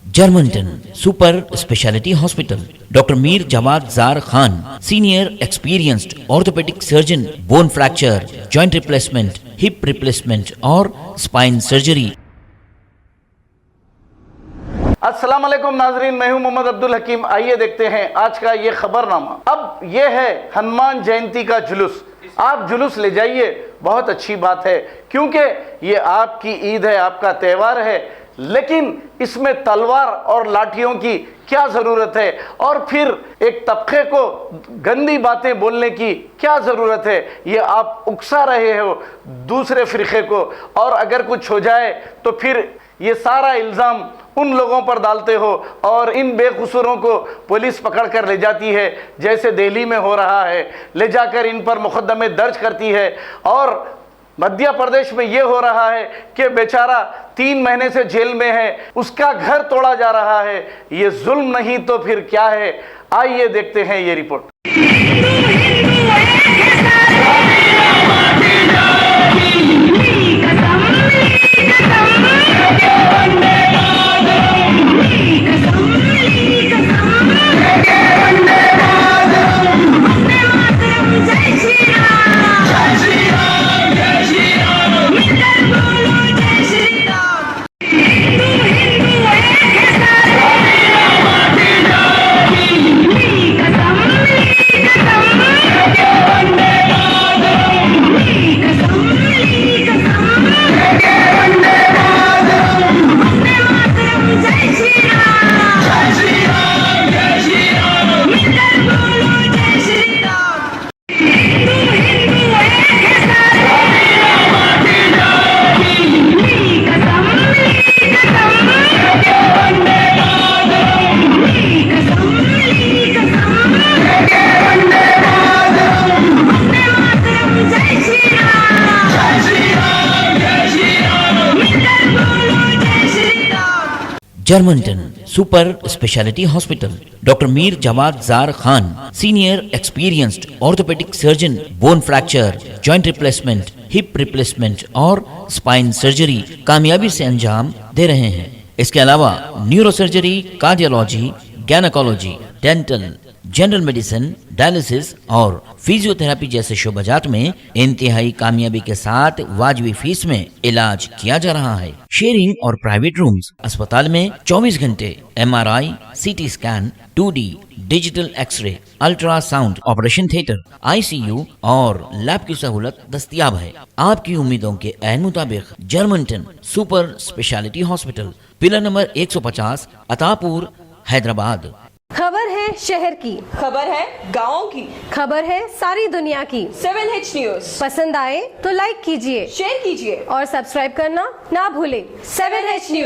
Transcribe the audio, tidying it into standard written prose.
Germanton super speciality hospital, doctor Mir Jawad jar Khan, senior experienced orthopaedic surgeon, bone fracture, joint replacement, hip replacement और spine surgery. अस्सलाम वालेकुम नाजरीन, मैं हूं मोहम्मद अब्दुल हकीम। आइए देखते हैं आज का ये खबरनामा। अब ये है हनुमान जयंती का जुलूस। आप जुलूस ले जाइए, बहुत अच्छी बात है, क्योंकि ये आपकी ईद है, आपका त्यौहार है। लेकिन इसमें तलवार और लाठियों की क्या ज़रूरत है, और फिर एक तबके को गंदी बातें बोलने की क्या ज़रूरत है। ये आप उकसा रहे हो दूसरे फ़िरक़े को, और अगर कुछ हो जाए तो फिर ये सारा इल्ज़ाम उन लोगों पर डालते हो और इन बेकसूरों को पुलिस पकड़ कर ले जाती है, जैसे दिल्ली में हो रहा है। ले जाकर इन पर मुकदमे दर्ज करती है। और मध्य प्रदेश में ये हो रहा है कि बेचारा 3 महीने से जेल में है, उसका घर तोड़ा जा रहा है। ये जुल्म नहीं तो फिर क्या है? आइए देखते हैं ये report. Germanten super speciality hospital, doctor Mir Jawad jar Khan, senior experienced orthopaedic surgeon, bone fracture, joint replacement, hip replacement और स्पाइन सर्जरी कामयाबी से अंजाम दे रहे हैं। इसके अलावा neuro surgery, cardiology, gynaecology, dental, general medicine, dialysis और फिजियोथेरेपी जैसे शोबाजात में इंतहाई कामयाबी के साथ वाजिबी फीस में इलाज किया जा रहा है। शेयरिंग और प्राइवेट रूम्स। अस्पताल में 24 घंटे MRI, CT scan, 2D digital x-ray, ultrasound, operation theatre, ICU और लैब की सहूलत दस्तयाब है। आपकी उम्मीदों के ऐन मुताबिक Germanten super speciality hospital, pillar number 150, Attapur, Hyderabad. खबर है शहर की, खबर है गाँव की, खबर है सारी दुनिया की। 7H न्यूज पसंद आए तो लाइक कीजिए, शेयर कीजिए और सब्सक्राइब करना ना भूलें। 7H news.